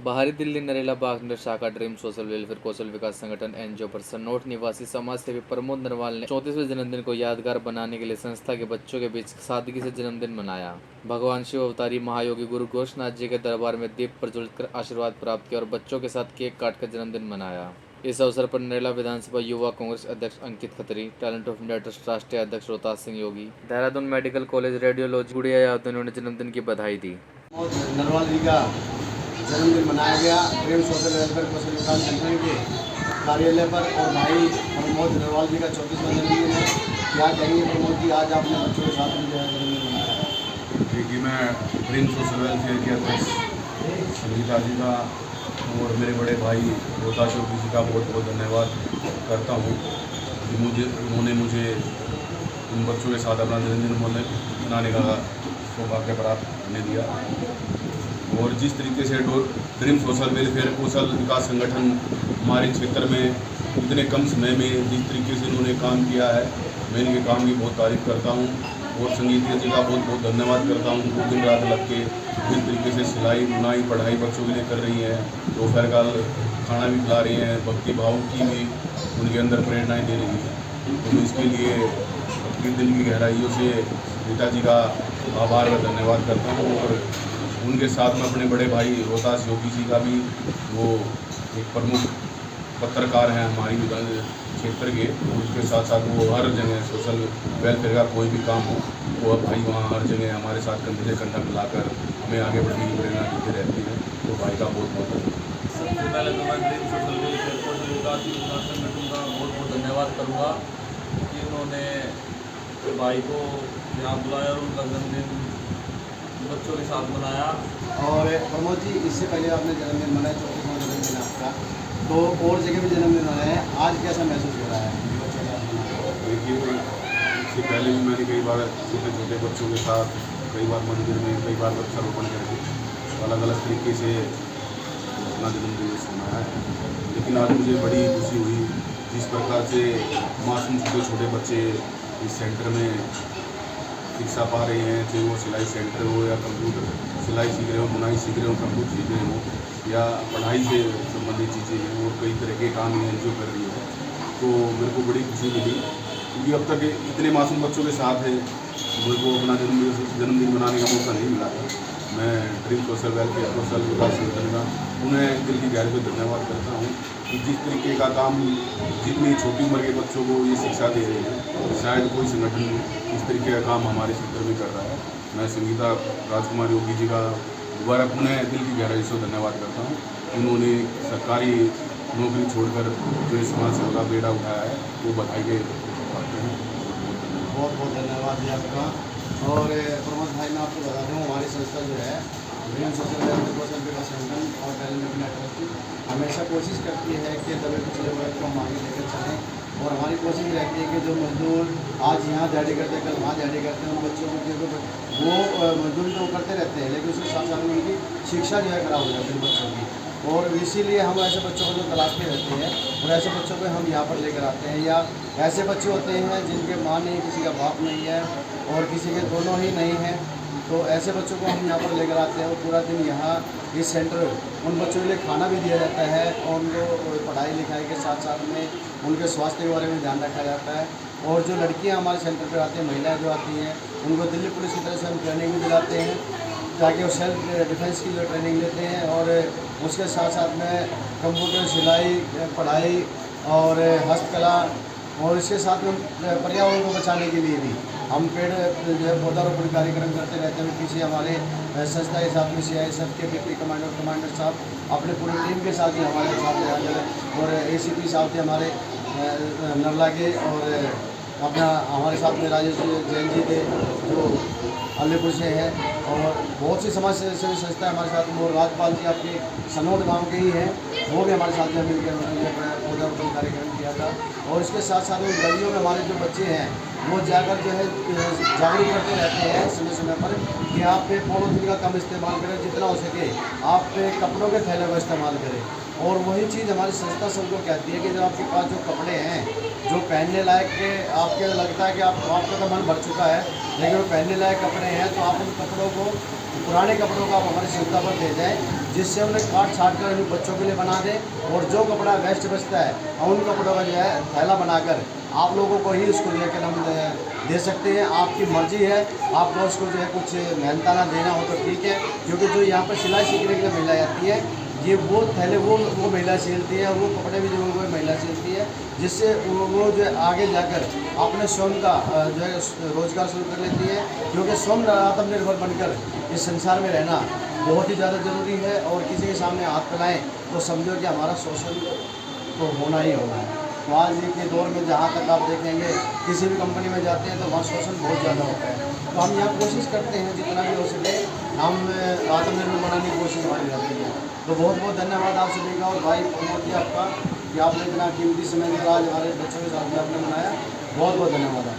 बाहरी दिल्ली नरेला बाग नगर शाखा dream social welfare कौशल विकास संगठन एनजीओ पर सन्नोट निवासी समाज सेवी प्रमोद नरवाल ने 34वें जन्मदिन को यादगार बनाने के लिए संस्था के बच्चों के बीच सादगी से जन्मदिन मनाया। भगवान शिव अवतारी महायोगी गुरु गोरखनाथ जी के दरबार में दीप प्रज्वलित कर आशीर्वाद प्राप्त किया और बच्चों के साथ केक काटकर जन्मदिन मनाया। इस अवसर पर नरेला विधानसभा युवा कांग्रेस अध्यक्ष Ankit Khatri, talent of India trust राष्ट्रीय अध्यक्ष Rohtas Singh Yogi, Dehradun medical college radiology Gudiya Yadav ने जन्मदिन की बधाई दी। नरवाल जी का जन्मदिन मनाया गया ड्रीम सोशल वेलफेयर कौशल विकास संगठन के कार्यालय पर। और भाई प्रमोद नरवाल जी का 34वां जन्मदिन है। क्या कहेंगे प्रमोद जी, आज आपने बच्चों के साथ में जन्मदिन मनाया? जी कि मैं ड्रीम सोशल वेलफेयर के अध्यक्ष संगीता जी का और मेरे बड़े भाई रोहतास योगी जी का बहुत बहुत धन्यवाद करता हूँ कि उन्होंने मुझे उन बच्चों के साथ अपना जन्मदिन मनाने का सौभाग्य प्राप्त करने दिया। और जिस तरीके से ड्रीम सोशल वेलफेयर कौशल विकास संगठन हमारे क्षेत्र में इतने कम समय में जिस तरीके से इन्होंने काम किया है, मैं इनके काम की बहुत तारीफ करता हूँ। और संगीता जी का बहुत बहुत धन्यवाद करता हूँ। वो दिन रात लग के जिस तरीके से सिलाई बुनाई पढ़ाई बच्चों के लिए कर रही हैं, दोपहर का खाना भी खिला रही हैं, भक्ति भाव की भी उनके अंदर प्रेरणाएँ दे रही हैं। तो मैं इसके लिए अपनी दिल की गहराइयों से संगीता जी का आभार व धन्यवाद करता हूँ। और उनके साथ में अपने बड़े भाई रोहतास योगी जी का भी, वो एक प्रमुख पत्रकार हैं हमारी विधान क्षेत्र के। उसके साथ साथ वो हर जगह सोशल वेलफेयर का कोई भी काम हो, वो भाई वहाँ हर जगह हमारे साथ कंधे से कंधा मिलाकर हमें आगे बढ़ने की प्रेरणा देते रहते हैं। तो भाई का बहुत बहुत धन्यवाद। सबसे पहले तो मैं ड्रीम सोशल वेलफेयर कौशल विकास संगठन का बहुत बहुत धन्यवाद करूँगा कि उन्होंने भाई को यहाँ बुलाया और उनका जन्मदिन बच्चों के साथ मनाया। और प्रमोद जी, इससे पहले आपने जन्मदिन मनाया, 34वां जन्मदिन आपका, तो और जगह भी जन्मदिन मनाया है, आज कैसा महसूस हो रहा है बच्चों के साथ मनाया? देखिए, इससे पहले भी मैंने कई बार छोटे छोटे बच्चों के साथ, कई बार मंदिर में, कई बार वृक्षारोपण करके अलग अलग तरीके से अपना जन्मदिन मनाया है। लेकिन आज मुझे बड़ी खुशी हुई जिस प्रकार से मासूम छोटे छोटे बच्चे इस सेंटर में शिक्षा पा रहे हैं, चाहे वो सिलाई सेंटर हो या कंप्यूटर सिलाई सीख रहे हो, बुनाई सीख रहे हो, कंप्यूटर सीख रहे हो या पढ़ाई से संबंधित चीज़ें हैं, और कई तरह के काम ये एनजीओ कर रही है। तो मेरे को बड़ी खुशी मिली क्योंकि अब तक इतने मासूम बच्चों के साथ है, मेरे को अपना जन्मदिन मनाने का मौका नहीं मिला था। मैं ड्रीम सोशल वेलफेयर कौशल विकास संगठन का उन्हें दिल की गहराई से धन्यवाद करता हूँ कि जिस तरीके का काम जितनी छोटी उम्र के बच्चों को ये शिक्षा दे रहे हैं, शायद कोई संगठन इस तरीके का काम हमारे क्षेत्र में कर रहा है। मैं संगीता राजकुमार योगी जी का दोबारा पुनः दिल की गहराई से धन्यवाद करता हूँ। उन्होंने सरकारी नौकरी छोड़कर जो इस समाज सेवा का बेड़ा उठाया है, वो बधाई के पात्र हैं। बहुत बहुत धन्यवाद जी आपका। और प्रमोद भाई, मैं आपको बता दूँ, हमारी संस्था जो है ड्रीम सोशल वेलफेयर कौशल विकास संगठन और टैलेंट ऑफ इंडिया ट्रस्ट हमेशा कोशिश करती है कि दबे पिछले वर्ग को हम आगे लेकर चलें। और हमारी कोशिश रहती है कि जो मजदूर आज यहाँ दिहाड़ी करते हैं, कल वहाँ दिहाड़ी करते हैं, उन बच्चों को वो मजदूरी तो करते रहते हैं, लेकिन उसके साथ साथ में उनकी शिक्षा जो है खराब हो जाती है बच्चों की। और इसीलिए हम ऐसे बच्चों को जो तलाशते रहते हैं और ऐसे बच्चों को हम यहाँ पर लेकर आते हैं। या ऐसे बच्चे होते हैं जिनके माँ नहीं, किसी का बाप नहीं है और किसी के दोनों ही नहीं हैं, तो ऐसे बच्चों को हम यहाँ पर लेकर आते हैं। और पूरा दिन यहाँ इस सेंटर उन बच्चों के लिए खाना भी दिया जाता है और उनको पढ़ाई लिखाई के साथ साथ में उनके स्वास्थ्य के बारे में ध्यान रखा जाता है। और जो लड़कियाँ हमारे सेंटर पर आती हैं, महिलाएँ जो आती हैं, उनको दिल्ली पुलिस की तरफ से हम ट्रेनिंग भी दिलाते हैं ताकि वो सेल्फ डिफेंस की जो ट्रेनिंग लेते हैं। और उसके साथ साथ में कंप्यूटर सिलाई पढ़ाई और हस्तकला, और इसके साथ में पर्यावरण को बचाने के लिए भी हम पेड़ जो है पौधारोपण कार्यक्रम करते रहते हैं। पीछे हमारे संस्था के साथ में CISF के डिप्टी कमांडर साहब अपने पूरी टीम के साथ ही हमारे साथ हैं, और ACP साहब थे हमारे नरला के, और अपना हमारे साथ में राजेश जैन जी थे जो अलीपुर से हैं। और बहुत सी समाज सेवी संस्थाएं हमारे साथ में, और राजपाल जी आपके सनोट गांव के ही हैं, वो भी हमारे साथ में मिलकर उन्होंने पौधारोपण कार्यक्रम किया था। और इसके साथ साथ में गलियों में हमारे जो बच्चे हैं वो जाकर जो है जागरूक करते रहते हैं समय समय पर कि आप पे पॉलीथीन का कम इस्तेमाल करें, जितना हो सके आप पे कपड़ों के थैले का इस्तेमाल करें। और वही चीज़ हमारी संस्था सबको कहती है कि जब आपके पास जो कपड़े हैं जो पहनने लायक के आपके लगता है कि आपका तो मन भर चुका है, लेकिन वो पहनने लायक कपड़े हैं, तो आप उन कपड़ों को पुराने कपड़ों का आप हमारी संस्था पर दे जाएँ, जिससे उन्हें काट छाट कर उन्हें बच्चों के लिए बना दें, और जो कपड़ा वेस्ट बचता है उन कपड़ों का जो है थैला बनाकर आप लोगों को ही उसको जो है कि हम दे सकते हैं। आपकी मर्ज़ी है, आपको उसको जो है कुछ मेहनताना देना हो तो ठीक है, क्योंकि जो यहाँ पर सिलाई सीखने के लिए महिलाएं आती है, ये वो थैले वो महिला सिलती है, वो कपड़े भी जो वो महिला सिलती है, जिससे वो जो है आगे जाकर अपने स्वयं का जो है रोजगार शुरू कर लेती है, क्योंकि स्वयं आत्मनिर्भर बनकर इस संसार में रहना बहुत ही ज़्यादा ज़रूरी है। और किसी के सामने हाथ फैलाएँ तो समझो कि हमारा शोषण तो होना ही होना है। तो आज के दौर में जहाँ तक आप देखेंगे, किसी भी कंपनी में जाते हैं तो वहाँ शोषण बहुत ज़्यादा होता है। तो हम यहाँ कोशिश करते हैं जितना भी हो सके हम आत्मनिर्भर बनाने की कोशिश हमारी रहती है। तो बहुत बहुत धन्यवाद आप सभी का, और भाई प्रमोद जी आपका, कि आपने इतना कीमती समय निकाला आज हमारे बच्चों के साथ में आपने मनाया। बहुत बहुत धन्यवाद।